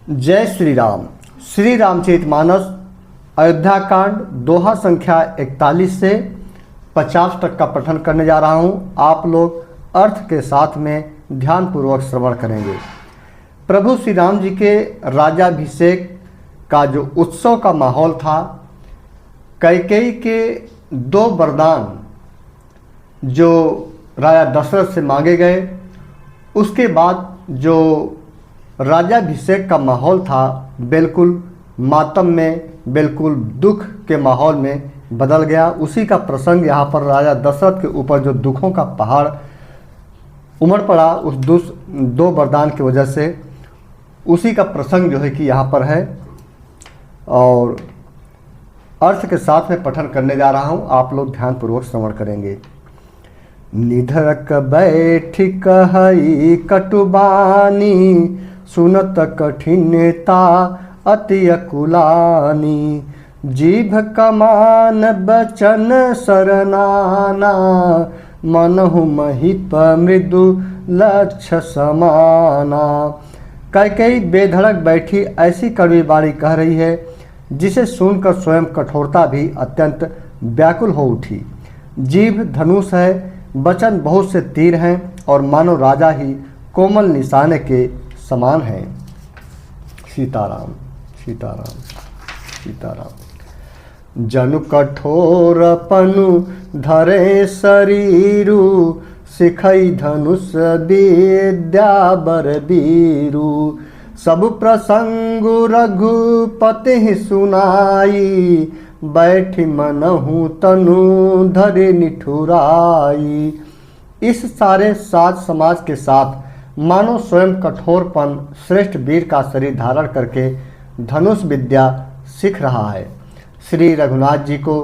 जय श्री राम। श्री रामचरितमानस अयोध्या कांड दोहा संख्या 41 से 50 तक का पठन करने जा रहा हूँ। आप लोग अर्थ के साथ में ध्यानपूर्वक श्रवण करेंगे। प्रभु श्री राम जी के राजाभिषेक का जो उत्सव का माहौल था, कैकेयी के 2 वरदान जो राजा दशरथ से मांगे गए, उसके बाद जो राजाभिषेक का माहौल था बिल्कुल मातम में, बिल्कुल दुख के माहौल में बदल गया। उसी का प्रसंग यहाँ पर राजा दशरथ के ऊपर जो दुखों का पहाड़ उमड़ पड़ा उस 2 वरदान की वजह से, उसी का प्रसंग जो है कि यहाँ पर है और अर्थ के साथ में पठन करने जा रहा हूँ। आप लोग ध्यानपूर्वक श्रवण करेंगे। निधरक बैठ कहई कटुबानी, सुनत कठिनता अति अकुलानी। जीभ कमान बचन सरनाना, मनहु महिप मृदु लक्ष्य समाना। कैकेयी बेधड़क बैठी ऐसी कड़वी बाणी कह रही है जिसे सुनकर स्वयं कठोरता भी अत्यंत व्याकुल हो उठी। जीभ धनुष है, वचन बहुत से तीर हैं और मानो राजा ही कोमल निशाने के समान है। सीताराम सीताराम सीताराम। जनु कठोर पनु धरे शरीरु, सिखई धनुष विद्या बरबीरु। सब प्रसंगु रघुपति सुनाई, बैठी मनहु तनु धरे निठुराई। इस सारे साज समाज के साथ मानो स्वयं कठोरपन श्रेष्ठ वीर का शरीर धारण करके धनुष विद्या सीख रहा है। श्री रघुनाथ जी को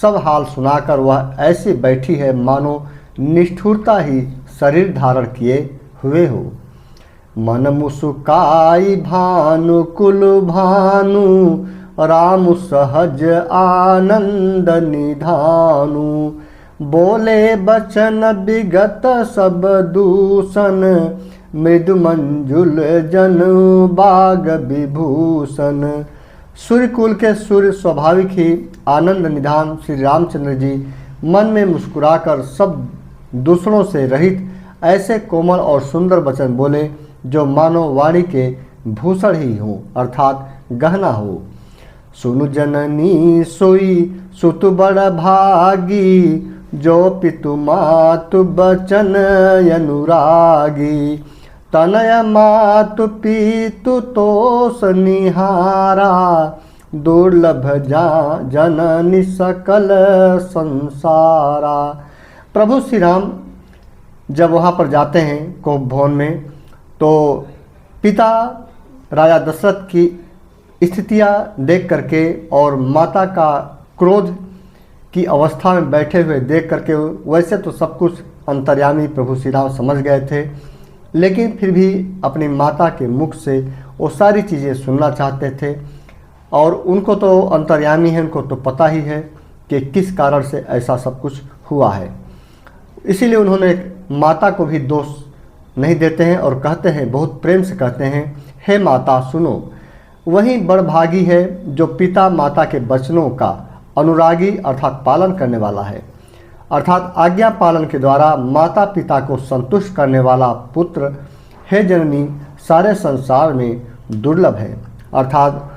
सब हाल सुनाकर वह ऐसी बैठी है मानो निष्ठुरता ही शरीर धारण किए हुए हो। मन मुसुकाई भानु कुल भानु, राम सहज आनंद निधानु। बोले बचन विगत सब दूषण, मृदु मंजुल जनु बाग विभूषण। सूर्यकुल के सूर्य स्वाभाविक ही आनंद निधान श्री रामचंद्र जी मन में मुस्कुराकर सब दूषणों से रहित ऐसे कोमल और सुंदर वचन बोले जो मानो वाणी के भूषण ही हो, अर्थात गहना हो। सुनु जननी सोई सुत बड़ भागी, जो पितु मातु बचन अनुरागी। तनय मातु पीतु तोष निहारा, दुर्लभ जननी सकल संसारा। प्रभु श्री राम जब वहाँ पर जाते हैं कोप भवन में, तो पिता राजा दशरथ की स्थितियाँ देख करके और माता का क्रोध की अवस्था में बैठे हुए देख करके, वैसे तो सब कुछ अंतर्यामी प्रभु श्री राम समझ गए थे, लेकिन फिर भी अपनी माता के मुख से वो सारी चीज़ें सुनना चाहते थे। और उनको तो अंतर्यामी है, उनको तो पता ही है कि किस कारण से ऐसा सब कुछ हुआ है। इसीलिए उन्होंने माता को भी दोष नहीं देते हैं और कहते हैं, बहुत प्रेम से कहते हैं, हे माता सुनो। वही बड़भागी है जो पिता माता के वचनों का अनुरागी अर्थात पालन करने वाला है, अर्थात आज्ञा पालन के द्वारा माता पिता को संतुष्ट करने वाला पुत्र हे जननी सारे संसार में दुर्लभ है। अर्थात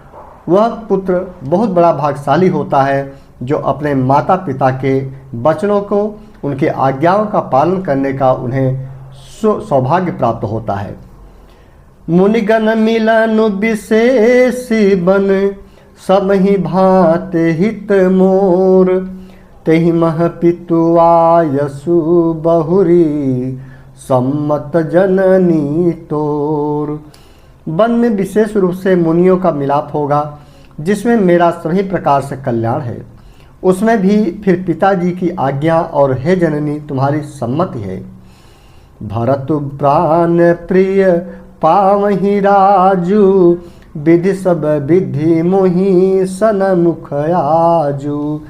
वह पुत्र बहुत बड़ा भाग्यशाली होता है जो अपने माता पिता के वचनों को, उनके आज्ञाओं का पालन करने का उन्हें सौभाग्य प्राप्त होता है। मुनिगण मिलन विशेषी बन, सब ही भात हित मोर। तेहि मह पितु आयसु बहुरी, सम्मत जननी तोर। वन में विशेष रूप से मुनियों का मिलाप होगा जिसमें मेरा सभी प्रकार से कल्याण है। उसमें भी फिर पिताजी की आज्ञा और हे जननी तुम्हारी सम्मति है। भरत प्राण प्रिय पावहि राजू, विधि सब विधि मोहि सनमुख आजू।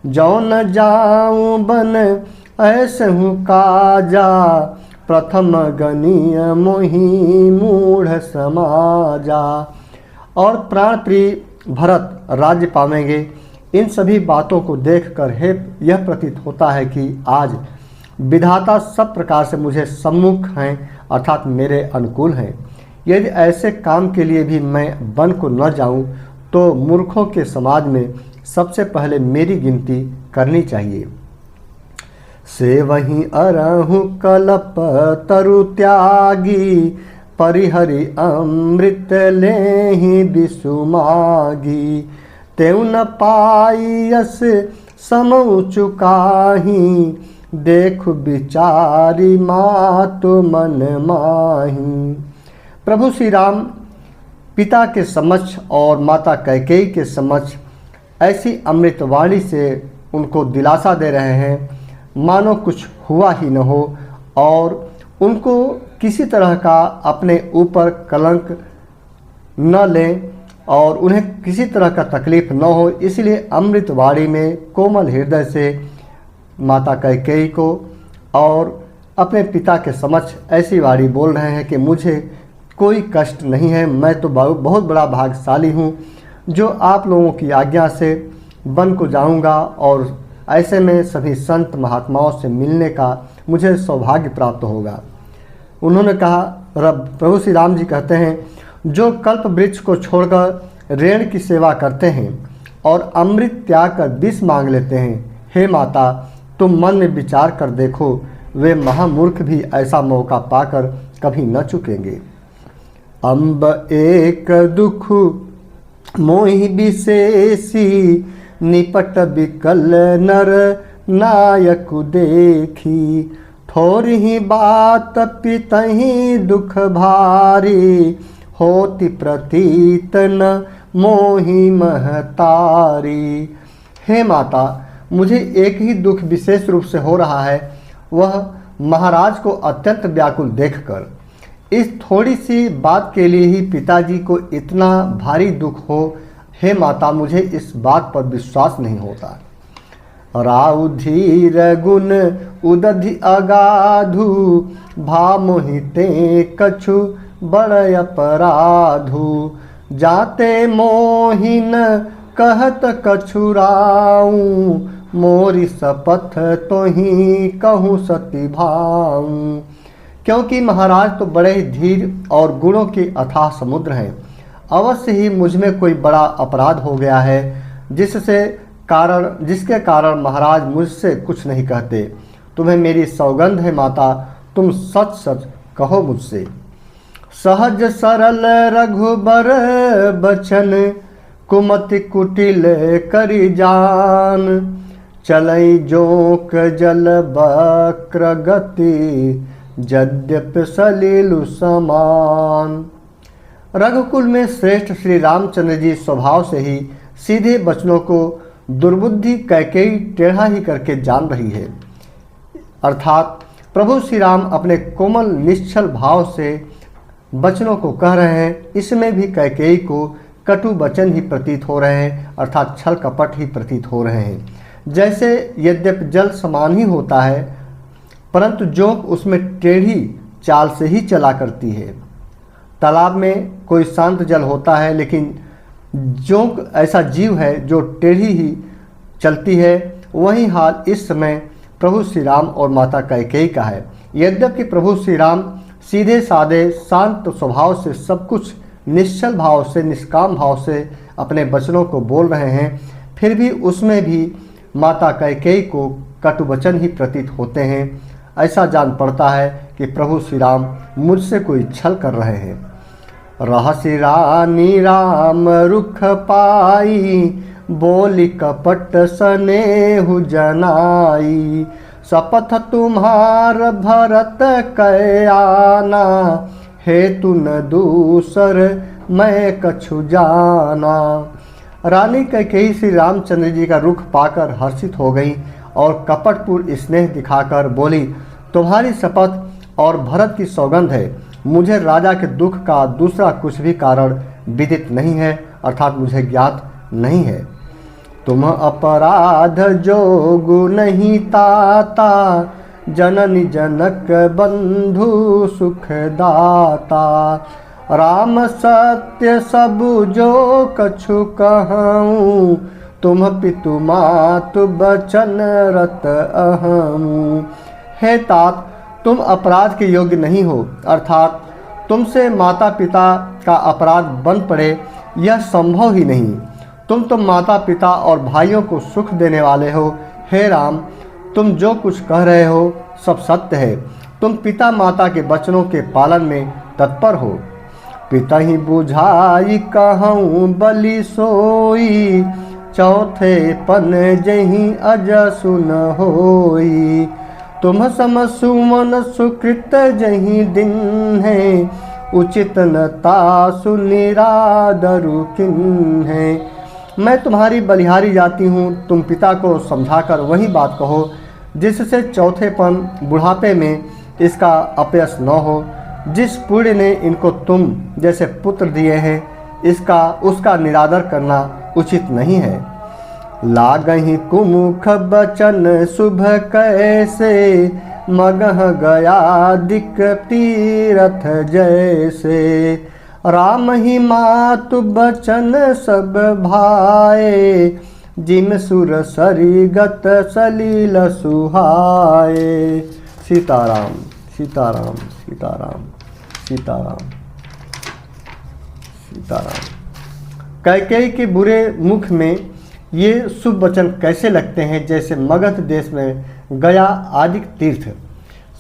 जौन जाऊं बन ऐसे हूँ काजा, प्रथम गणीय मोहि मूढ़ समाजा। और प्राण प्रिय भरत राज्य पावेंगे। इन सभी बातों को देखकर हे यह प्रतीत होता है कि आज विधाता सब प्रकार से मुझे सम्मुख हैं, अर्थात मेरे अनुकूल हैं। यदि ऐसे काम के लिए भी मैं वन को न जाऊं तो मूर्खों के समाज में सबसे पहले मेरी गिनती करनी चाहिए। से वहीं अरहु कलप तरु त्यागी, परिहरि अमृत लेहि बिसुमागी। तेउ न पाइयस समउ चुकाही, देख विचारी मातु मन माही। प्रभु श्री राम पिता के समक्ष और माता कैकेयी के समक्ष ऐसी अमृतवाणी से उनको दिलासा दे रहे हैं मानो कुछ हुआ ही न हो और उनको किसी तरह का अपने ऊपर कलंक न लें और उन्हें किसी तरह का तकलीफ न हो। इसलिए अमृतवाणी में कोमल हृदय से माता कैकेयी को और अपने पिता के समक्ष ऐसी वाणी बोल रहे हैं कि मुझे कोई कष्ट नहीं है, मैं तो बहुत बड़ा भाग्यशाली हूँ जो आप लोगों की आज्ञा से वन को जाऊँगा और ऐसे में सभी संत महात्माओं से मिलने का मुझे सौभाग्य प्राप्त होगा। उन्होंने कहा, प्रभु श्री राम जी कहते हैं, जो कल्प वृक्ष को छोड़कर रेण की सेवा करते हैं और अमृत त्याग कर विष मांग लेते हैं, हे माता तुम मन में विचार कर देखो, वे महामूर्ख भी ऐसा मौका पाकर कभी न चुकेंगे। अम्ब एक दुख मोहि विशेषी, निपट बिकल नर नायक देखी। थोर ही बात पितहि दुख भारी, होति प्रतीत न मोहि महतारी। हे माता, मुझे एक ही दुख विशेष रूप से हो रहा है, वह महाराज को अत्यंत व्याकुल देखकर। इस थोड़ी सी बात के लिए ही पिताजी को इतना भारी दुख हो, हे माता मुझे इस बात पर विश्वास नहीं होता। राउ धीर गुण उदधि अगाधु, भा मोहिते कछु बड़ अपराधु। जाते मोहिन कहत कछु राऊ, मोरी शपथ तोहि कहूँ सती भाऊ। क्योंकि महाराज तो बड़े ही धीर और गुणों के अथाह समुद्र हैं, अवश्य ही मुझ में कोई बड़ा अपराध हो गया है जिसके कारण महाराज मुझसे कुछ नहीं कहते। तुम्हें मेरी सौगंध है माता, तुम सच सच कहो मुझसे। सहज सरल रघुबर बचन, कुमति कुटिल करि जान। चलई जोक जल बक्र गति, यद्यपि सलीलु समान। रघुकुल में श्रेष्ठ श्री रामचंद्र जी स्वभाव से ही सीधे वचनों को दुर्बुद्धि कैकेयी टेढ़ा ही करके जान रही है। अर्थात प्रभु श्री राम अपने कोमल निश्चल भाव से वचनों को कह रहे हैं, इसमें भी कैकेयी को कटु वचन ही प्रतीत हो रहे हैं, अर्थात छल कपट ही प्रतीत हो रहे हैं। जैसे यद्यपि जल समान ही होता है, परंतु जोंक उसमें टेढ़ी चाल से ही चला करती है। तालाब में कोई शांत जल होता है, लेकिन जोंक ऐसा जीव है जो टेढ़ी ही चलती है। वही हाल इस समय प्रभु श्री राम और माता कैकेयी का है। यद्यपि प्रभु श्री राम सीधे साधे शांत स्वभाव से सब कुछ निश्चल भाव से निष्काम भाव से अपने वचनों को बोल रहे हैं, फिर भी उसमें भी माता कैकेयी को कटु वचन ही प्रतीत होते हैं। ऐसा जान पड़ता है कि प्रभु श्री राम मुझसे कोई छल कर रहे हैं। रहसि रानी राम रुख पाई, बोली कपट स्नेहु जनाई। शपथ तुम्हार भरत कयाना, हेतु न दूसर मैं कछु जाना। रानी कैकेयी श्री रामचंद्र जी का रुख पाकर हर्षित हो गई और कपटपूर्ण स्नेह दिखाकर बोली, तुम्हारी शपथ और भरत की सौगंध है, मुझे राजा के दुख का दूसरा कुछ भी कारण विदित नहीं है, अर्थात मुझे ज्ञात नहीं है। तुम अपराध जोगु नहीं ताता, जननी जनक बंधु सुखदाता। राम सत्य सब जो कछु कहूँ, तुम पितु मातु बचन रत अहमु। हे तात, तुम अपराध के योग्य नहीं हो, अर्थात तुमसे माता पिता का अपराध बन पड़े यह संभव ही नहीं। तुम तो माता पिता और भाइयों को सुख देने वाले हो। हे राम, तुम जो कुछ कह रहे हो सब सत्य है। तुम पिता माता के वचनों के पालन में तत्पर हो। पिता ही बुझाई कहूँ बलि सोई, चौथे पन जही अज सुन होई। तुम सम सुमन सुकृत जही दिन है, उचित न तासु निरादरु किन है। मैं तुम्हारी बलिहारी जाती हूँ, तुम पिता को समझाकर वही बात कहो जिससे चौथेपन बुढ़ापे में इसका अपयश न हो। जिस पुण्य ने इनको तुम जैसे पुत्र दिए हैं, उसका निरादर करना उचित नहीं है। लागहि कुमुख बचन शुभ कैसे, मगह गया दिक तीरथ जैसे। राम ही मातु बचन सब भाए, जिम सुर सरिगत सलील सुहाए। सीताराम सीताराम सीताराम सीताराम सीताराम। कैकेयी के बुरे मुख में ये शुभ वचन कैसे लगते हैं जैसे मगध देश में गया आदि तीर्थ।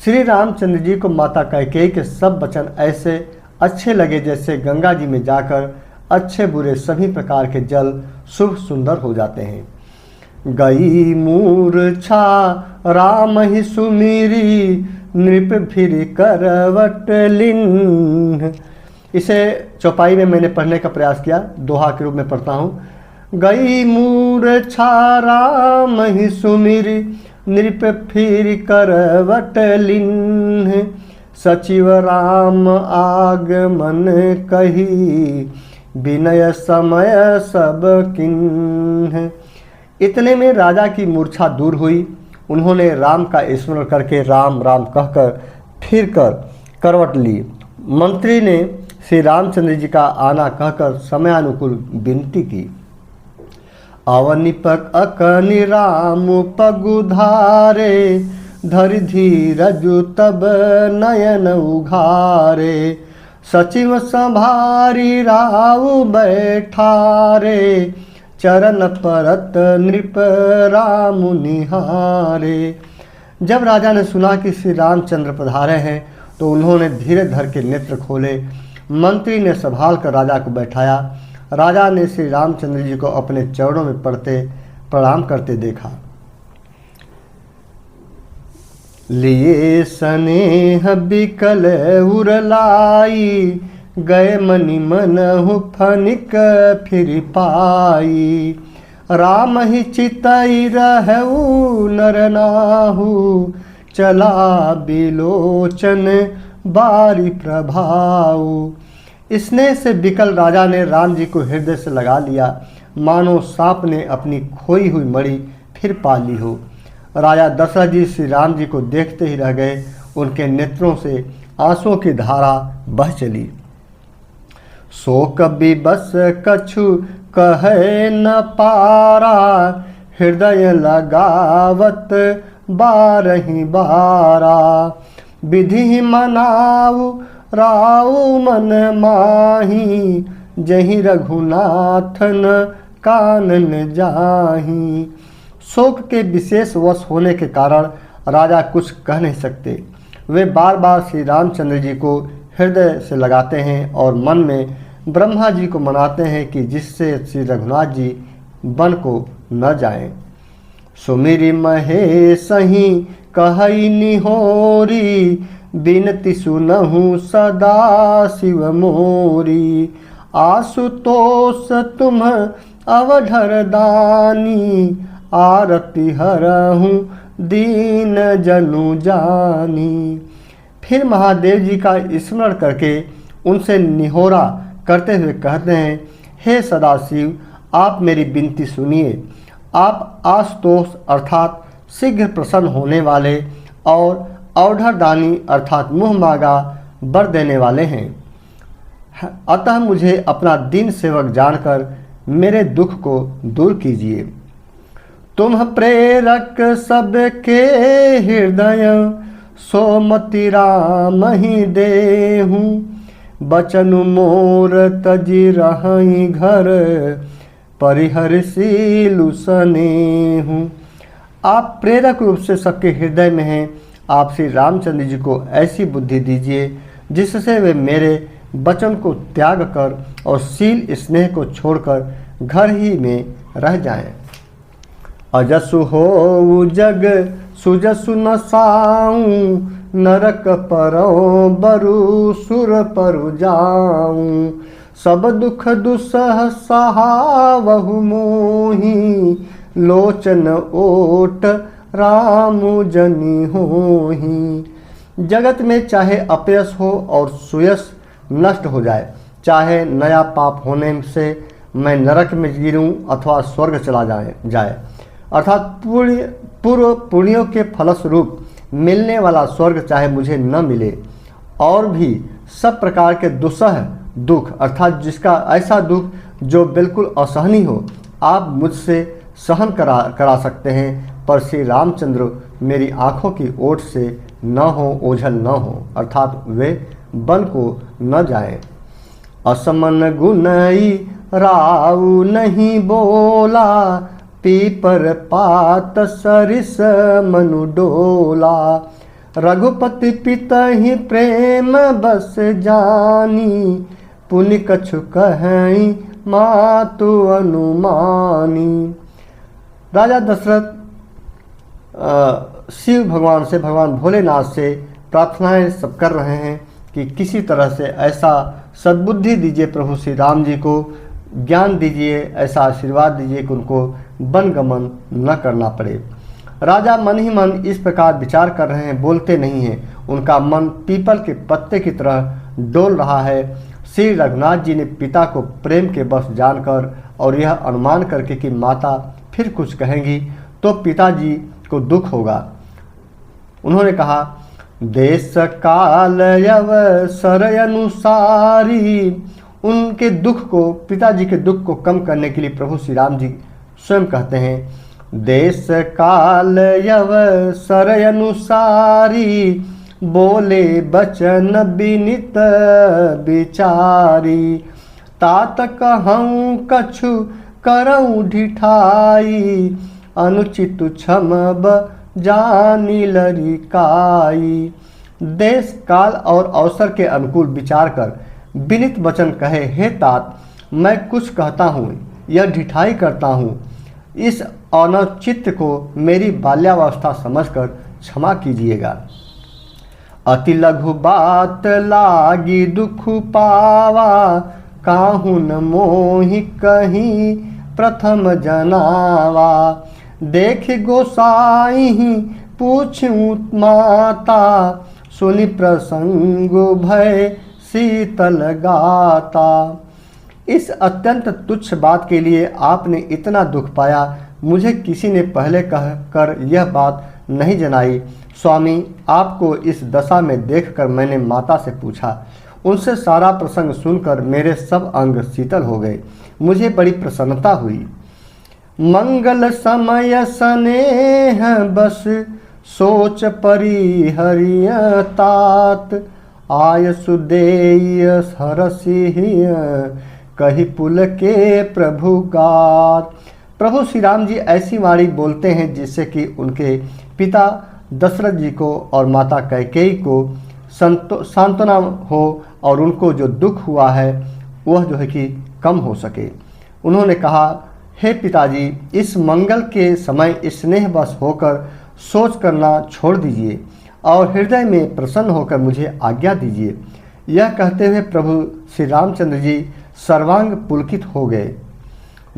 श्री रामचंद्र जी को माता कैकेयी के सब वचन ऐसे अच्छे लगे जैसे गंगा जी में जाकर अच्छे बुरे सभी प्रकार के जल शुभ सुंदर हो जाते हैं। गई मूर्छा राम ही सुमिरी, नृप फिर करवट लिन्ह। इसे चौपाई में मैंने पढ़ने का प्रयास किया, दोहा के रूप में पढ़ता हूँ। गई मूर्छा राम ही सुमिरी, नृप फिर करवट लिन्ह। सचिव राम आगमन कही, विनय समय सब किन्ह। इतने में राजा की मूर्छा दूर हुई। उन्होंने राम का स्मरण करके राम राम कहकर फिर कर करवट ली। मंत्री ने श्री रामचंद्र जी का आना कहकर समयानुकूल विनती की। अवनिपक अकनि राम पगुधारे, धरि धीरजु तब नयन उघारे। सचिव संभारी राव बैठारे, चरण परत नृप राम निहारे। जब राजा ने सुना कि श्री रामचंद्र पधारे हैं तो उन्होंने धीरे धर के नेत्र खोले। मंत्री ने संभाल कर राजा को बैठाया। राजा ने श्री रामचंद्र जी को अपने चरणों में पड़ते प्रणाम करते देखा। लिए स्नेह बिकल उरलाई, गए मनि मनहु फनिक फिर पाई। राम ही चितई रहु नर नाहु, चला बिलोचन बारी प्रभाऊ। स्नेह से बिकल राजा ने राम जी को हृदय से लगा लिया, मानो सांप ने अपनी खोई हुई मणि फिर पा ली हो। राजा दशरथ जी श्री राम जी को देखते ही रह गए। उनके नेत्रों से आंसुओं की धारा बह चली। शोक विबस कछु कहे न पारा, हृदय लगावत बारहि बारा। विधि मनाऊ राऊ मन माही, जहि रघुनाथन कानन जाही। शोक के विशेष वश होने के कारण राजा कुछ कह नहीं सकते। वे बार बार श्री रामचंद्र जी को हृदय से लगाते हैं और मन में ब्रह्मा जी को मनाते हैं कि जिससे श्री रघुनाथ जी वन को न जाएं। सुमिरि महेश ही कहई निहोरी, बिनती सुनहु सदा शिव मोरी। आशुतोष तुम अवधर दानी, आरती हरहु दीन जनु जानी। फिर महादेव जी का स्मरण करके उनसे निहोरा करते हुए कहते हैं, हे सदाशिव, आप मेरी विनती सुनिए। आप आशुतोष अर्थात शीघ्र प्रसन्न होने वाले और अवधर दानी अर्थात मुँह मांगा वर देने वाले हैं। अतः मुझे अपना दीन सेवक जानकर मेरे दुख को दूर कीजिए। तुम प्रेरक सबके हृदय, सोमति राम ही देहूँ। बचन मोर तजी रही घर, परिहरशीलु स्नेहु। आप प्रेरक रूप से सबके हृदय में हैं। आप श्री रामचंद्र जी को ऐसी बुद्धि दीजिए जिससे वे मेरे वचन को त्याग कर और शील स्नेह को छोड़कर घर ही में रह जाएं। अजसु हो जग सुजसु न साऊं, नरक परो बरु सुर परु जाऊं। सब दुख दुसह सहावहु मोही, लोचन ओट राम जनि होही। जगत में चाहे अपयश हो और सुयश नष्ट हो जाए, चाहे नया पाप होने से मैं नरक में गिरूं अथवा स्वर्ग चला जाए अर्थात पूर्व पुण्यों के फलस्वरूप मिलने वाला स्वर्ग चाहे मुझे न मिले, और भी सब प्रकार के दुस्सह दुख अर्थात ऐसा दुख जो बिल्कुल असहनीय हो, आप मुझसे सहन करा सकते हैं, पर श्री रामचंद्र मेरी आँखों की ओट से न हो, ओझल न हो, अर्थात वे बन को न जाएं। असमन गुनई राउ नहीं बोला, पीपर पात सरिस मनु डोला। रघुपति पितहि प्रेम बस जानी, पुनि कछु कहीं मातु अनुमानी। राजा दशरथ शिव भगवान से, भगवान भोलेनाथ से प्रार्थनाएं सब कर रहे हैं कि किसी तरह से ऐसा सद्बुद्धि दीजिए, प्रभु श्री राम जी को ज्ञान दीजिए, ऐसा आशीर्वाद दीजिए कि उनको वन गमन न करना पड़े। राजा मन ही मन इस प्रकार विचार कर रहे हैं, बोलते नहीं हैं। उनका मन पीपल के पत्ते की तरह डोल रहा है। श्री रघुनाथ जी ने पिता को प्रेम के बस जानकर और यह अनुमान करके कि माता फिर कुछ कहेंगी तो पिताजी को दुख होगा, उन्होंने कहा, देश काल अवसर अनुसारी। उनके दुख को, पिताजी के दुख को कम करने के लिए प्रभु श्री राम जी स्वयं कहते हैं, देश काल अवसर अनुसारी, बोले बचन बिनित बिचारी। तात कहूँ कछु करऊँ ढिठाई, अनुचित क्षमब जानी लरिकाई। देश काल और अवसर के अनुकूल विचार कर विनित वचन कहे, हे तात, मैं कुछ कहता हूँ, यह ढिठाई करता हूँ, इस अनौचित्य को मेरी बाल्यावस्था समझकर क्षमा कीजिएगा। अति लघु बात लागी दुख पावा, काहू न मोहि कहीं प्रथम जनावा। देख गोसाई पूछूं माता, सुनि प्रसंग भय शीतल गाता। इस अत्यंत तुच्छ बात के लिए आपने इतना दुख पाया, मुझे किसी ने पहले कह कर यह बात नहीं जनाई। स्वामी, आपको इस दशा में देखकर मैंने माता से पूछा। उनसे सारा प्रसंग सुनकर मेरे सब अंग शीतल हो गए, मुझे बड़ी प्रसन्नता हुई। मंगल समय स्नेह बस, सोच परिहरिय तात। आय सुदेय हरसिय, कही पुल के प्रभु गात। प्रभु श्री राम जी ऐसी वाणी बोलते हैं जिससे कि उनके पिता दशरथ जी को और माता कैकेयी को सांत्वना हो और उनको जो दुख हुआ है वह जो है कि कम हो सके। उन्होंने कहा, हे पिताजी, इस मंगल के समय स्नेहवश होकर सोच करना छोड़ दीजिए और हृदय में प्रसन्न होकर मुझे आज्ञा दीजिए। यह कहते हुए प्रभु श्री रामचंद्र जी सर्वांग पुलकित हो गए।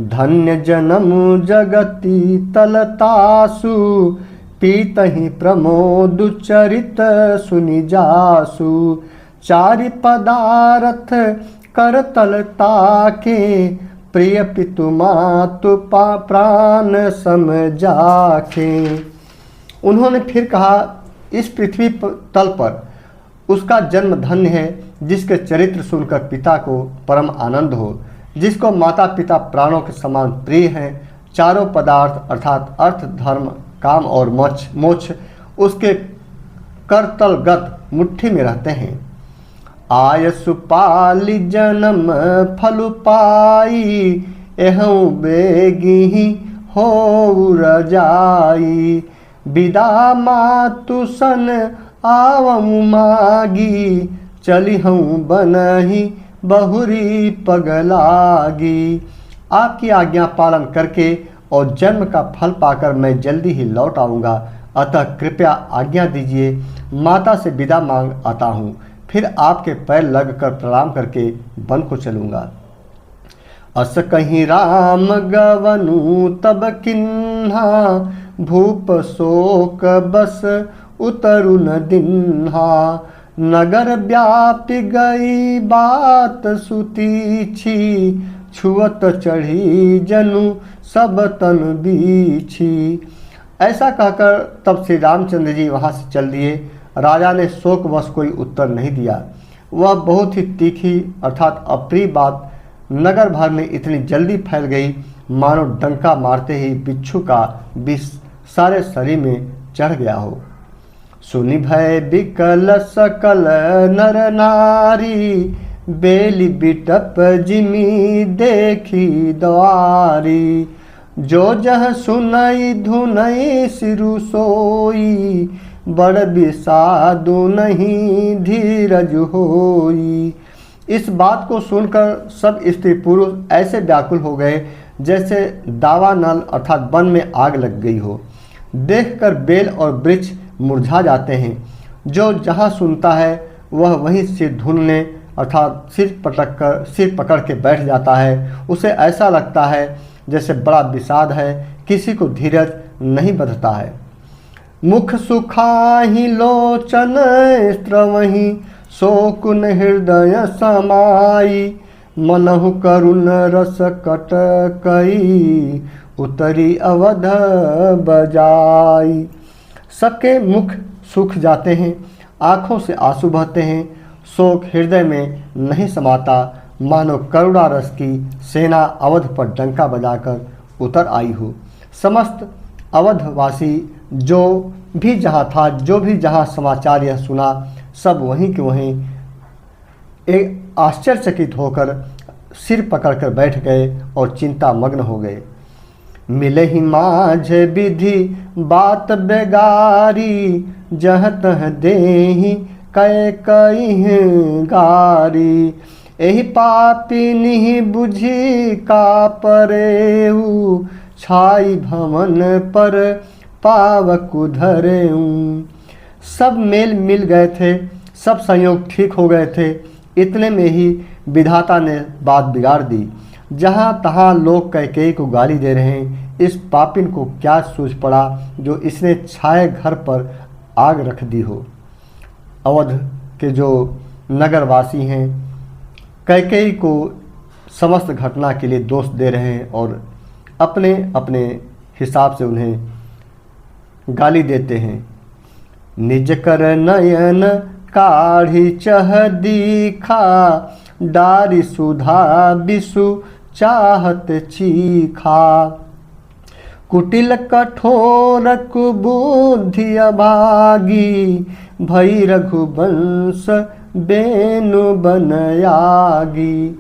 धन्य जन्म जगति तलतासु, पीतहि प्रमोद चरित सुनि जासु। चारि पदारथ कर तलताके, प्रिय पितु मातु प्राण समझाके। उन्होंने फिर कहा, इस पृथ्वी तल पर उसका जन्म धन्य है जिसके चरित्र सुनकर पिता को परम आनंद हो, जिसको माता पिता प्राणों के समान प्रिय हैं। चारों पदार्थ अर्थात अर्थ, धर्म, काम और मोक्ष उसके करतलगत मुट्ठी में रहते हैं। आयसु पालि जन्म फल पाई, एहूँ बेगी हो रजाई। विदा मातु सन आवम मागी, चली हूँ बनही बहुरी पगलागी। आपकी आज्ञा पालन करके और जन्म का फल पाकर मैं जल्दी ही लौट आऊँगा, अतः कृपया आज्ञा दीजिए। माता से विदा मांग आता हूँ, फिर आपके पैर लगकर प्रणाम करके वन को चलूँगा। अस कहीं राम गवनु तब किन्हा, भूप शोक बस उतरु न दिन्हा। नगर व्यापी गई बात सुतीछी, छुअत चढ़ी जनु सब तन बीछी। ऐसा कहकर तब श्री रामचंद्र जी वहाँ से चल दिए। राजा ने शोकवश कोई उत्तर नहीं दिया। वह बहुत ही तीखी अर्थात अप्रिय बात नगर भर में इतनी जल्दी फैल गई, मानो डंका मारते ही बिच्छू का विष सारे शरीर में चढ़ गया हो। सुनि भय बिकल सकल नर नारी, बेली बिटप जिमी देखी द्वारी। जो जह सुनई धुनई सिरु सोई, बड़ बिसादु नहीं धीरज होई। इस बात को सुनकर सब स्त्री पुरुष ऐसे व्याकुल हो गए जैसे दावानल अर्थात वन में आग लग गई हो। देखकर बेल और वृक्ष मुरझा जाते हैं। जो जहाँ सुनता है वह वहीं सिर धुनने अर्थात सिर पकड़ के बैठ जाता है। उसे ऐसा लगता है जैसे बड़ा विषाद है, किसी को धीरज नहीं बंधता है। मुख सुखाहि लोचन स्त्रवहि, शोकुन हृदय समाई। मनहु करुण रस कटकई, उतरी अवध बजाई। सबके मुख सूख जाते हैं, आँखों से आंसू बहते हैं। शोक हृदय में नहीं समाता, मानो करुणा रस की सेना अवध पर डंका बजाकर उतर आई हो। समस्त अवधवासी जो भी जहाँ था, जो भी जहाँ समाचार यह सुना, सब वहीं के वहीं एक आश्चर्यचकित होकर सिर पकड़कर बैठ गए और चिंता मग्न हो गए। मिले ही माझ विधि बात बेगारी, जह तह देहि कै कई गारी। एहि पापी निहि बुझी का परेऊ, छाई भवन पर पावकु धरेऊ। सब मेल मिल गए थे, सब संयोग ठीक हो गए थे। इतने में ही विधाता ने बात बिगाड़ दी। जहाँ तहाँ लोग कैकेयी को गाली दे रहे हैं। इस पापिन को क्या सूझ पड़ा जो इसने छाए घर पर आग रख दी हो। अवध के जो नगरवासी हैं कैकेयी को समस्त घटना के लिए दोष दे रहे हैं और अपने अपने हिसाब से उन्हें गाली देते हैं। निज कर नयन काढ़ी चह दीखा, डारी सुधा बिसु चाहत चीखा। कुटिल कठोर कुबुद्धि अभागी, भई रघुवंश बेनु बनयागी।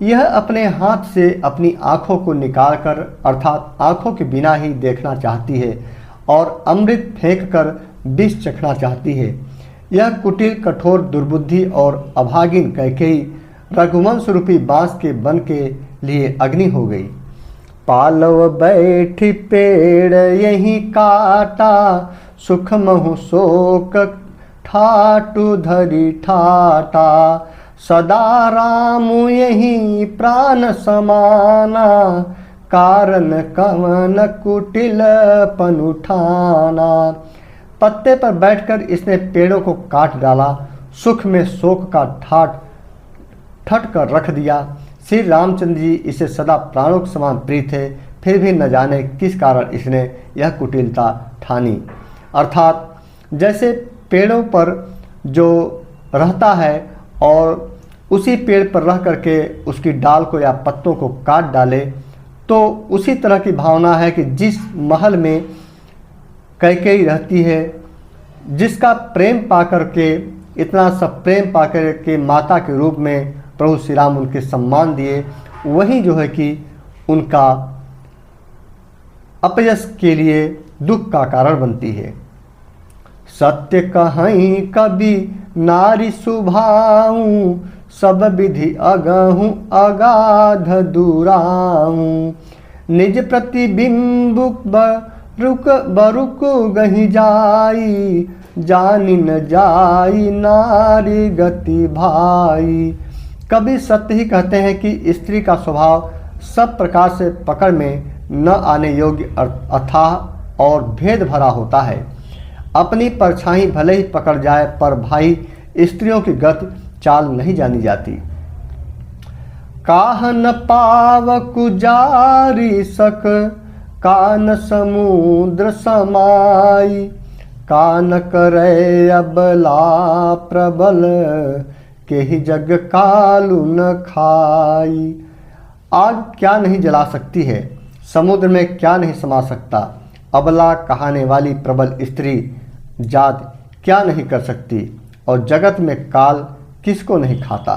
यह अपने हाथ से अपनी आँखों को निकालकर अर्थात आँखों के बिना ही देखना चाहती है और अमृत फेंक कर विष चखना चाहती है। यह कुटिल कठोर दुर्बुद्धि और अभागिन कैकेयी रघुवंश रूपी बांस के बन के लिए अग्नि हो गई। पालव बैठी पेड़ यही काटा, सुख महु शोक ठाटु धरी ठाटा। सदा राम यही प्राण समाना, कारण कवन कुटिल पन उठाना। पत्ते पर बैठकर इसने पेड़ों को काट डाला, सुख में शोक का ठट कर रख दिया। श्री रामचंद्र जी इसे सदा प्राणों के समान प्रिय थे, फिर भी न जाने किस कारण इसने यह कुटिलता ठानी। अर्थात जैसे पेड़ों पर जो रहता है और उसी पेड़ पर रह करके उसकी डाल को या पत्तों को काट डाले, तो उसी तरह की भावना है कि जिस महल में कैकेयी रहती है, जिसका प्रेम पाकर के, इतना सब प्रेम पाकर के माता के रूप में प्रभु श्री राम उनके सम्मान दिए, वही जो है कि उनका अपयश के लिए दुख का कारण बनती है। सत्य कहीं कभी नारी सुभाऊं, सब विधि अगहूँ अगाध दुराऊं। निज प्रतिबिंब बरुक गही जाई, जानी न जाई नारी गति भाई। कभी सत्य ही कहते हैं कि स्त्री का स्वभाव सब प्रकार से पकड़ में न आने योग्य अथाह और भेद भरा होता है। अपनी परछाई भले ही पकड़ जाए, पर भाई स्त्रियों की गति चाल नहीं जानी जाती। काह न पाव कुजारी सक, कान समुद्र समाई। कान करे अबला प्रबल, के ही जग कालू न खाई। आग क्या नहीं जला सकती है, समुद्र में क्या नहीं समा सकता। अबला कहाने वाली प्रबल स्त्री जात क्या नहीं कर सकती, और जगत में काल किसको नहीं खाता।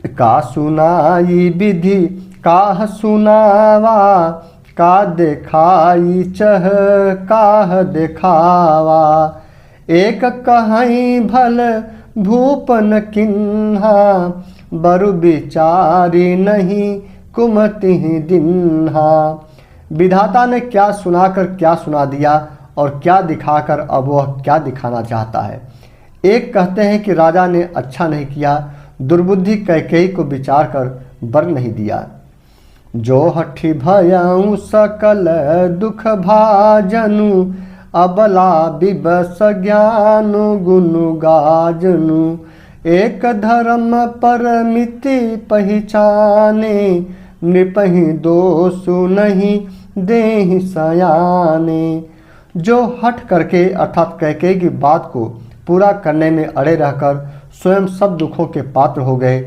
का सुनाई विधि काह सुनावा, का देखाई चह काह देखावा। एक कहीं भल भूपन किन्हा, बरु विचारी नहीं कुमति दिन्हा। विधाता ने क्या सुनाकर क्या सुना दिया, और क्या दिखाकर अब वह क्या दिखाना चाहता है। एक कहते हैं कि राजा ने अच्छा नहीं किया, दुर्बुद्धि कैकेयी को विचार कर वर नहीं दिया। जो हठी भयऊ सकल दुख भाजनु, अबला बिबस ज्ञान गुनु गाजनु। एक धर्म परमिति पहचाने, नृपहि दोषु नहीं देहि सयाने। जो हठ करके अर्थात कैकेयी की बात को पूरा करने में अड़े रहकर स्वयं सब दुखों के पात्र हो गए।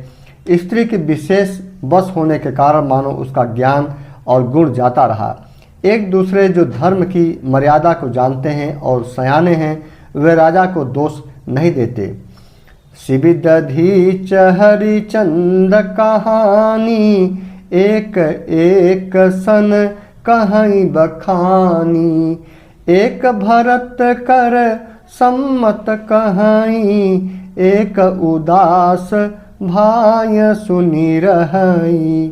स्त्री के विशेष बस होने के कारण मानो उसका ज्ञान और गुण जाता रहा। एक दूसरे जो धर्म की मर्यादा को जानते हैं और सयाने हैं, वे राजा को दोष नहीं देते। शिविदधि हरिचंद्र कहानी, एक एक सन कहीं बखानी। एक भरत कर सम्मत कहीं, एक उदास भाय सुनी रही।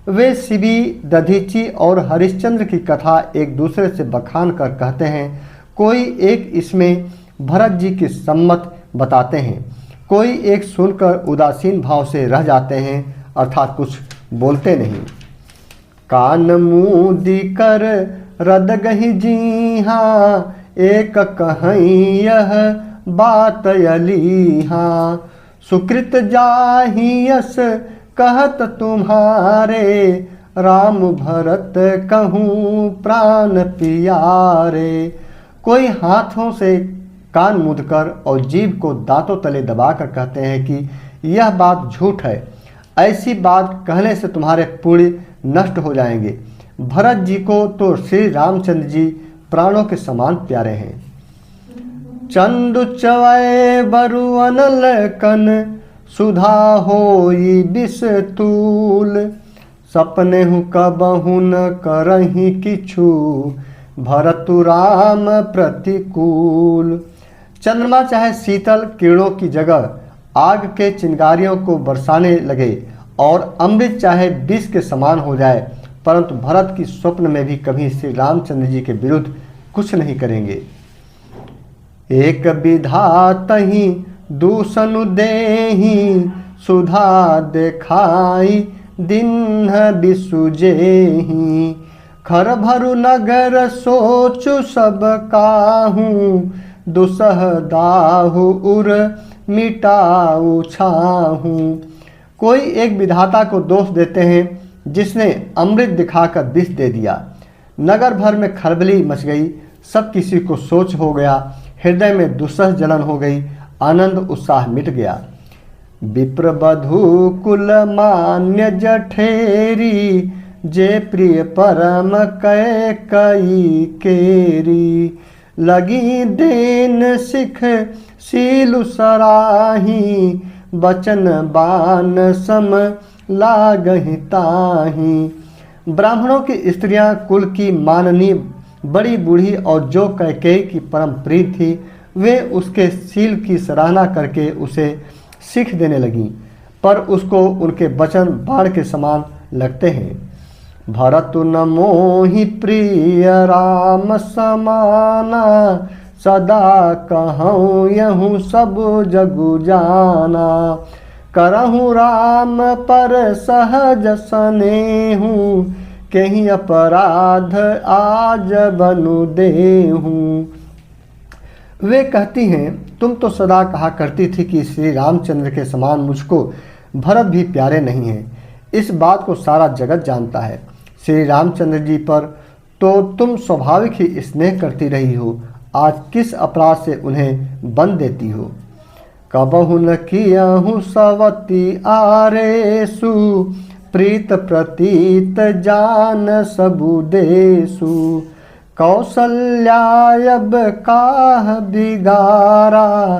वे शिवी दधीची और हरिश्चंद्र की कथा एक दूसरे से बखान कर कहते हैं। कोई एक इसमें भरत जी की सम्मत बताते हैं, कोई एक सुनकर उदासीन भाव से रह जाते हैं, अर्थात कुछ बोलते नहीं। कान मूदी कर रद गही जीहा, एक कहीं यह बात यलीहा। सुकृत जाहियस कहत तुम्हारे, राम भरत कहूँ प्राण पियारे। कोई हाथों से कान मूंदकर और जीभ को दांतों तले दबाकर कहते हैं कि यह बात झूठ है, ऐसी बात कहने से तुम्हारे पुण्य नष्ट हो जाएंगे। भरत जी को तो श्री रामचंद्र जी प्राणों के समान प्यारे हैं। चंदु चवय बरु अनल कन, सुधा होई बिस्तूल। सपने हूँ कबहु न करही किछु, भरतु राम प्रतिकूल। चंद्रमा चाहे शीतल किरणों की जगह आग के चिंगारियों को बरसाने लगे और अमृत चाहे विष के समान हो जाए, परंतु भरत की स्वप्न में भी कभी श्री रामचंद्र जी के विरुद्ध कुछ नहीं करेंगे। एक विधातहि दूसनु देहि, सुधा देखाई दिन बिसुजेहि। खर भरु नगर सोचु सब काहू, दुसह दाहु उर मिटाऊ छाहू। कोई एक विधाता को दोष देते हैं जिसने अमृत दिखाकर विष दे दिया। नगर भर में खलबली मच गई, सब किसी को सोच हो गया, हृदय में दुस्सह जलन हो गई, आनंद उत्साह मिट गया। विप्रवधू कुल मान्य जठेरी, जे प्रिय परम कै कई केरी। लगी देन सिख सीलु सराही, बचन बान सम लागहि ताही। ब्राह्मणों की स्त्रियां कुल की माननीय बड़ी बूढ़ी और जो कैकेयी की परम प्रिय थी, वे उसके शील की सराहना करके उसे सीख देने लगीं, पर उसको उनके वचन बाण के समान लगते हैं। भरत न मोहि प्रिय राम समाना, सदा कहूँ यहूँ सब जगु जाना। करहूँ राम पर सहज सनेहूँ, कहीं अपराध आज बनु देहूँ। वे कहती हैं, तुम तो सदा कहा करती थी कि श्री रामचंद्र के समान मुझको भरत भी प्यारे नहीं हैं। इस बात को सारा जगत जानता है। श्री रामचंद्र जी पर तो तुम स्वाभाविक ही स्नेह करती रही हो, आज किस अपराध से उन्हें बंद देती हो। कबहु न कियहु सवती आरेसु, प्रीत प्रतीत जान सबु देसु। कौसल्यायब काह बिगारा,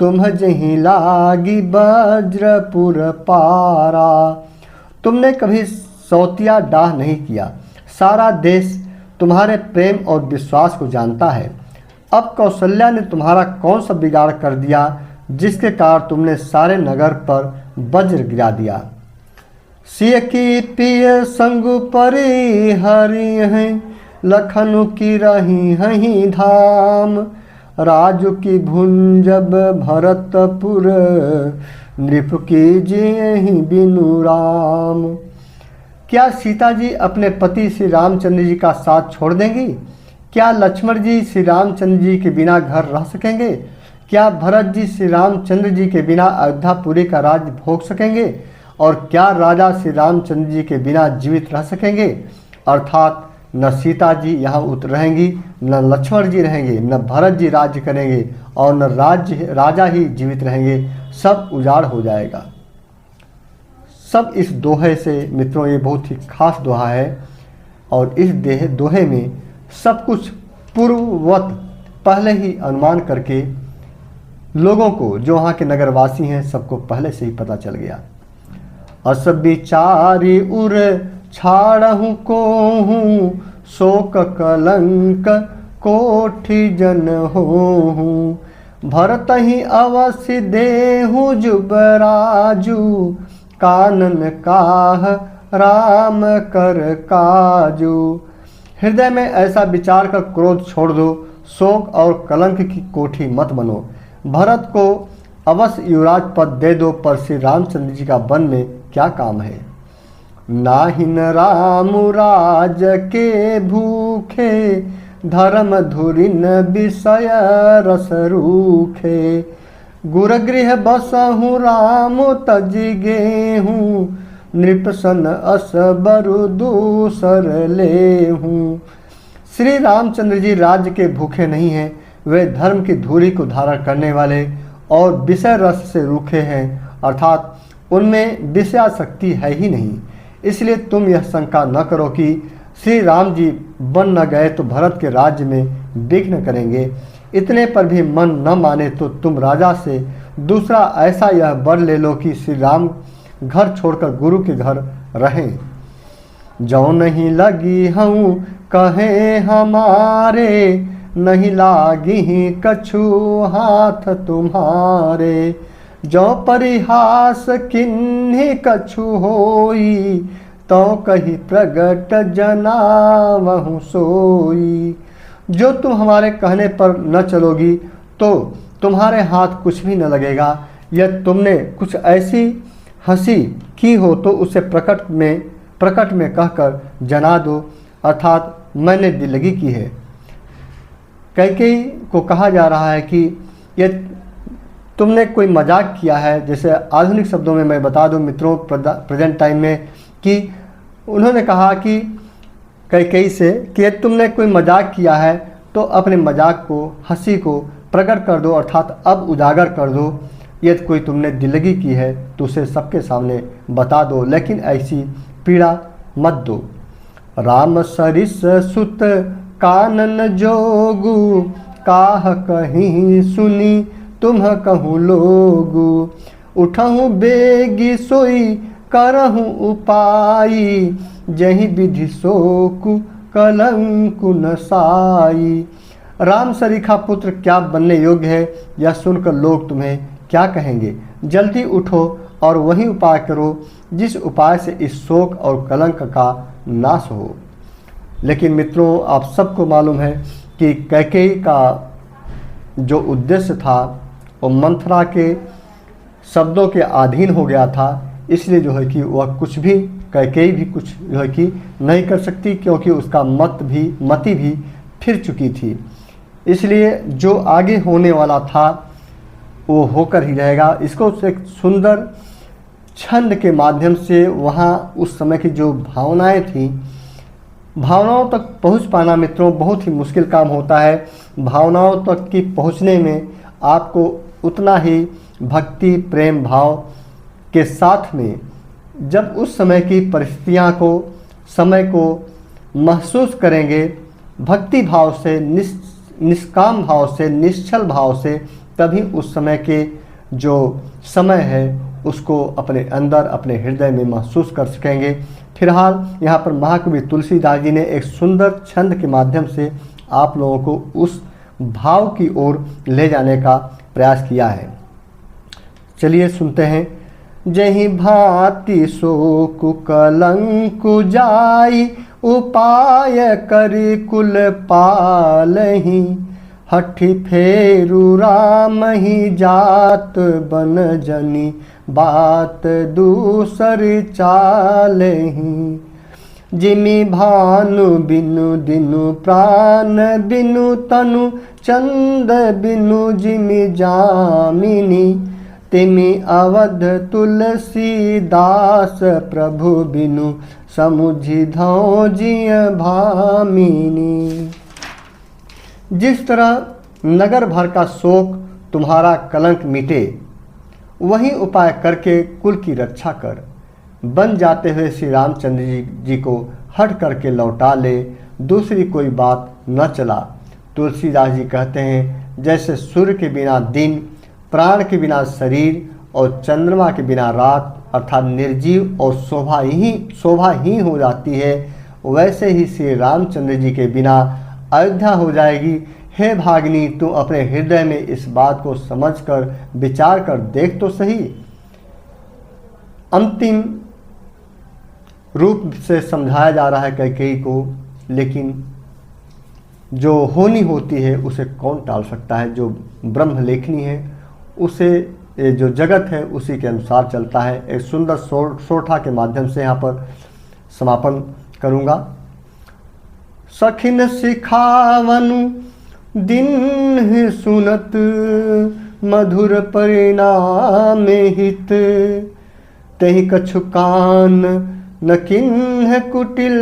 तुम जहीं लागी वज्रपुर पारा। तुमने कभी सौतिया डाह नहीं किया, सारा देश तुम्हारे प्रेम और विश्वास को जानता है। अब कौशल्या ने तुम्हारा कौन सा बिगाड़ कर दिया, जिसके कारण तुमने सारे नगर पर वज्र गिरा दिया। सिय की पिय संगु परी हरि हैं, लखनु की रही हहीं धाम। राजु की भुंजब भरतपुर, नृप की जेहि बिनु राम। क्या सीता जी अपने पति श्री रामचंद्र जी का साथ छोड़ देंगी? क्या लक्ष्मण जी श्री रामचंद्र जी के बिना घर रह सकेंगे? क्या भरत जी श्री रामचंद्र जी के बिना अयोध्यापुरी का राज्य भोग सकेंगे? और क्या राजा श्री रामचंद्र जी के बिना जीवित रह सकेंगे? अर्थात न सीता जी यहाँ रहेंगी, न लक्ष्मण जी रहेंगे, न भरत जी राज्य करेंगे, और न राजा ही जीवित रहेंगे। सब उजाड़ हो जाएगा। सब इस दोहे से मित्रों, ये बहुत ही खास दोहा है, और इस दोहे में सब कुछ पूर्ववत पहले ही अनुमान करके लोगों को, जो वहाँ के नगरवासी हैं, सबको पहले से ही पता चल गया। अस विचारी उर छाड़हूँ को हूँ, शोक कलंक कोठि जन होहूँ। भरत ही अवश्य देहूँ जुबराजू, कानन काह राम कर काजू। हृदय में ऐसा विचार कर क्रोध छोड़ दो, शोक और कलंक की कोठी मत बनो। भरत को अवश्य युवराज पद दे दो, पर श्री रामचंद्र जी का वन में क्या काम है। नाहिन राम राज के भूखे, धर्म धुरिन विषय रस रूखे। गुरगृह बसहु राम तज गेहूँ, नृपसन अस बरु दूसर लेहूँ। श्री रामचंद्र जी राज्य के भूखे नहीं हैं, वे धर्म की धूरी को धारण करने वाले और विषय रस से रूखे हैं, अर्थात उनमें विषयासक्ति है ही नहीं। इसलिए तुम यह शंका न करो कि श्री राम जी बन न गए तो भरत के राज्य में विघ्न करेंगे। इतने पर भी मन न माने तो तुम राजा से दूसरा ऐसा यह वर ले लो कि श्री राम घर छोड़कर गुरु के घर रहें। जो नहीं लगी हूँ कहे हमारे, नहीं लागी कछु हाथ तुम्हारे। जो परिहास किन्हीं कछु होई, तो कही प्रगट जनावहु सोई। जो तुम हमारे कहने पर न चलोगी तो तुम्हारे हाथ कुछ भी न लगेगा। यदि तुमने कुछ ऐसी हंसी की हो तो उसे प्रकट में कहकर जना दो, अर्थात मैंने दिलगी की है। कैकेयी को कहा जा रहा है कि यदि तुमने कोई मजाक किया है, जैसे आधुनिक शब्दों में मैं बता दूं मित्रों प्रेजेंट टाइम में, कि उन्होंने कहा कि कैकेयी से कि यदि तुमने कोई मजाक किया है तो अपने मजाक को, हंसी को प्रकट कर दो, अर्थात अब उजागर कर दो। यदि कोई तुमने दिल्लगी की है तो उसे सबके सामने बता दो, लेकिन ऐसी पीड़ा मत दो। राम सरिस सुत कानन जोगु, काह कहीं सुनी तुम कहूँ लोगु। उठहूँ बेगी सोई करहूँ उपाई, जही विधि सोकु कलंकु नसाई। राम सरीखा पुत्र क्या बनने योग्य है, यह सुनकर लोग तुम्हें क्या कहेंगे। जल्दी उठो और वही उपाय करो जिस उपाय से इस शोक और कलंक का नाश हो। लेकिन मित्रों, आप सबको मालूम है कि कैकेयी का जो उद्देश्य था वो मंथरा के शब्दों के अधीन हो गया था, इसलिए जो है कि वह कुछ भी, कैकेयी भी कुछ जो है कि नहीं कर सकती, क्योंकि उसका मति भी फिर चुकी थी। इसलिए जो आगे होने वाला था वो होकर ही रहेगा। इसको एक सुंदर छंद के माध्यम से वहाँ उस समय की जो भावनाएं थी, भावनाओं तक पहुँच पाना मित्रों बहुत ही मुश्किल काम होता है। भावनाओं तक की पहुँचने में आपको उतना ही भक्ति प्रेम भाव के साथ में जब उस समय की परिस्थितियाँ को, समय को महसूस करेंगे भक्ति भाव से, निष्काम भाव से, निश्चल भाव से, तभी उस समय के जो समय है उसको अपने अंदर, अपने हृदय में महसूस कर सकेंगे। फिलहाल यहाँ पर महाकवि तुलसीदास जी ने एक सुंदर छंद के माध्यम से आप लोगों को उस भाव की ओर ले जाने का प्रयास किया है। चलिए सुनते हैं। जही भांति शोक कलंकु जाई, उपाय करि कुल पालहि। हठि फेरु राम ही जात बन जनी, बात दूसर चालहि। जिमि भानु बिनु दिनु प्राण बिनु तनु, चंद बिनु जिमि जामिनी। तिमि अवध तुलसी दास, प्रभु बिनु समुझि धौ जिय भामिनी। जिस तरह नगर भर का शोक तुम्हारा कलंक मिटे, वही उपाय करके कुल की रक्षा कर। बन जाते हुए श्री रामचंद्र जी को हट करके लौटा ले, दूसरी कोई बात न चला। तुलसीदास जी कहते हैं, जैसे सूर्य के बिना दिन, प्राण के बिना शरीर और चंद्रमा के बिना रात, अर्थात निर्जीव और शोभाहीन हो जाती है, वैसे ही श्री रामचंद्र जी के बिना अयोध्या हो जाएगी। हे भागिनी, तू अपने हृदय में इस बात को समझकर विचार कर देख तो सही। अंतिम रूप से समझाया जा रहा है कैकेयी को, लेकिन जो होनी होती है उसे कौन टाल सकता है। जो ब्रह्म लेखनी है उसे, जो जगत है उसी के अनुसार चलता है। एक सुंदर सोठा के माध्यम से यहाँ पर समापन करूँगा। सखिन सिखावनु दिन सुनत, मधुर परिणाम हित। तहि कछु कान न किन्ह कुटिल,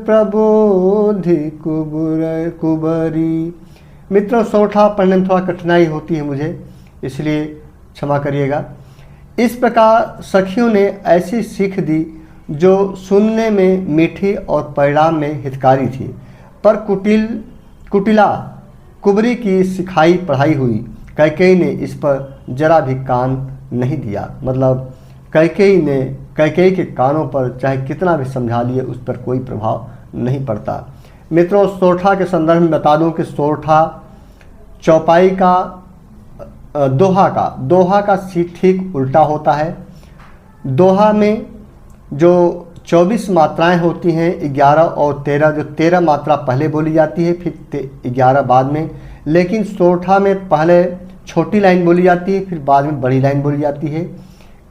प्रबोधि कुबरी। मित्रों, सोठा पढ़ने में थोड़ा कठिनाई होती है मुझे, इसलिए क्षमा करिएगा। इस प्रकार सखियों ने ऐसी सीख दी जो सुनने में मीठी और परिणाम में हितकारी थी, पर कुटिला कुबरी की सिखाई पढ़ाई हुई कैकेयी ने इस पर जरा भी कान नहीं दिया। मतलब कैकेयी के कानों पर चाहे कितना भी समझा लिए उस पर कोई प्रभाव नहीं पड़ता। मित्रों, सोठा के संदर्भ में बता दूं कि सोठा चौपाई का दोहा का ठीक उल्टा होता है। दोहा में जो 24 मात्राएं होती हैं, 11 और 13, जो 13 मात्रा पहले बोली जाती है, फिर 11 बाद में। लेकिन सोठा में पहले छोटी लाइन बोली जाती है, फिर बाद में बड़ी लाइन बोली जाती है।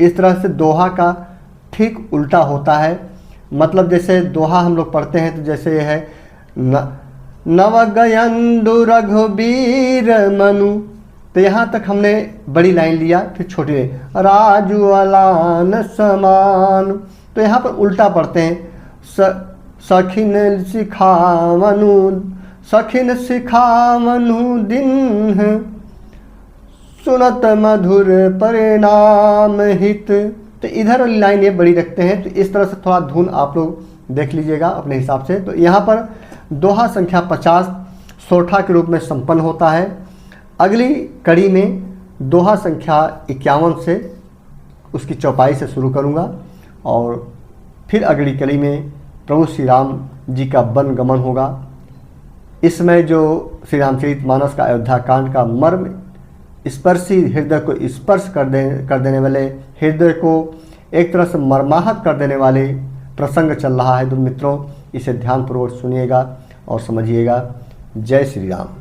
इस तरह से दोहा का ठीक उल्टा होता है। मतलब जैसे दोहा हम लोग पढ़ते हैं तो जैसे ये है, नवगयंदु रघुबीर मनु, तो यहाँ तक हमने बड़ी लाइन लिया, फिर छोटी लाइन, राजू अलान समान, तो यहाँ पर उल्टा पढ़ते हैं। सखिन सिखावनु सखिन सिखावनु दिन, सुनत मधुर परिणाम हित। तो इधर वाली लाइन ये बड़ी रखते हैं, तो इस तरह से थोड़ा धुन आप लोग देख लीजिएगा अपने हिसाब से। तो यहाँ पर दोहा संख्या 50 सोरठा के रूप में संपन्न होता है। अगली कड़ी में दोहा संख्या 51 से उसकी चौपाई से शुरू करूँगा, और फिर अगली कड़ी में प्रभु श्री राम जी का वन गमन होगा। इसमें जो श्री रामचरितमानस का अयोध्या कांड का मर्म स्पर्शी, हृदय को स्पर्श कर देने वाले, हृदय को एक तरह से मर्माहत कर देने वाले प्रसंग चल रहा है। तो मित्रों, इसे ध्यानपूर्वक सुनिएगा और समझिएगा। जय श्री राम।